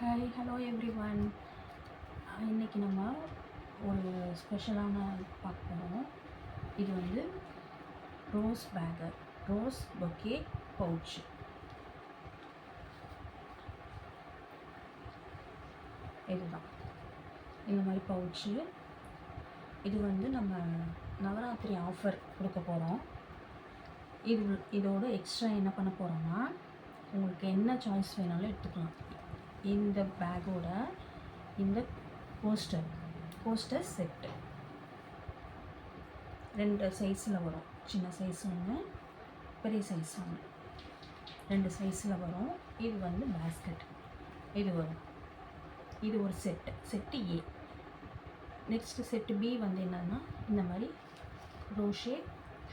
Hi hello every one. இன்றைக்கி நம்ம ஒரு ஸ்பெஷலான பார்க்க போகிறோம். இது வந்து rose Baker, rose bouquet pouch. இதுதான் இந்த மாதிரி பவுச்சு. இது வந்து நம்ம நவராத்திரி ஆஃபர் கொடுக்க போகிறோம். இதோட எக்ஸ்ட்ரா என்ன பண்ண போகிறோம்னா, உங்களுக்கு என்ன சாய்ஸ் வேணாலும் எடுத்துக்கலாம். இந்த பேக்கோட இந்த கோஸ்டர் செட்டு 2 சைஸில் வரும். சின்ன சைஸ் ஒன்று, பெரிய சைஸ் ஒன்று, 2 சைஸில் வரும். இது வந்து பேஸ்கெட் இது வரும். இது ஒரு set A. Next set B வந்து என்னென்னா, இந்த மாதிரி ரோஷே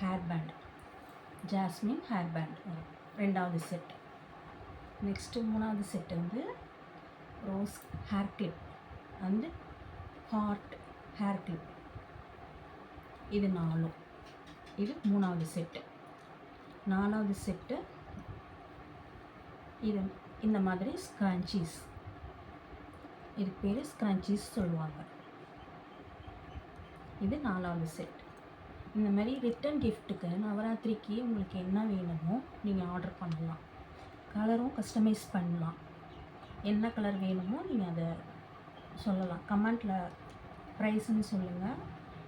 hair band, jasmine hair band வரும். 2வது செட். நெக்ஸ்ட்டு 3வது செட்டு வந்து ரோஸ் ஹேர் கிளிப் வந்து ஹார்ட் ஹேர் கிளிப். இது 4. இது 3வது செட்டு. 4வது செட்டு இது இந்த மாதிரி ஸ்க்ரன்ச்சீஸ். இது பேர் ஸ்க்ரன்ச்சீஸ் சொல்லுவாங்க. இது 4வது செட். இந்த மாதிரி ரிட்டன் கிஃப்ட்டுக்கு நவராத்திரிக்கு உங்களுக்கு என்ன வேணுமோ நீங்கள் ஆர்டர் பண்ணலாம். கலரும் கஸ்டமைஸ் பண்ணலாம். என்ன கலர் வேணுமோ நீங்கள் அதை சொல்லலாம். கமெண்ட்டில் ப்ரைஸுன்னு சொல்லுங்கள்.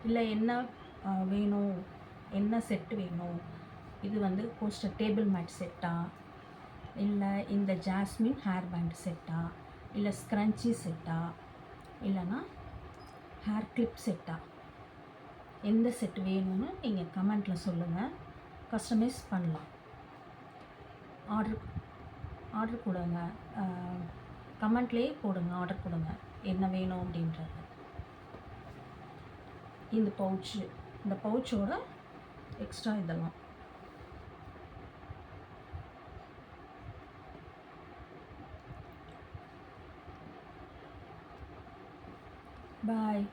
இல்லை என்ன வேணும், என்ன செட்டு வேணும். இது வந்து கோஸ்டர் டேபிள் மேட் செட்டா, இல்லை இந்த ஜாஸ்மின் ஹேர் பேண்ட் செட்டா, இல்லை ஸ்க்ரன்ச்சி செட்டா, இல்லைன்னா ஹேர் கிளிப் செட்டா, எந்த செட் வேணும்னு நீங்கள் கமெண்ட்டில் சொல்லுங்கள். கஸ்டமைஸ் பண்ணலாம். ஆர்டர் கொடுங்க. கமெண்ட்லேயே போடுங்க, ஆர்டர் கொடுங்க என்ன வேணும் அப்படின்றது. இந்த பவுச்சோட எக்ஸ்ட்ரா இதெல்லாம். பாய்.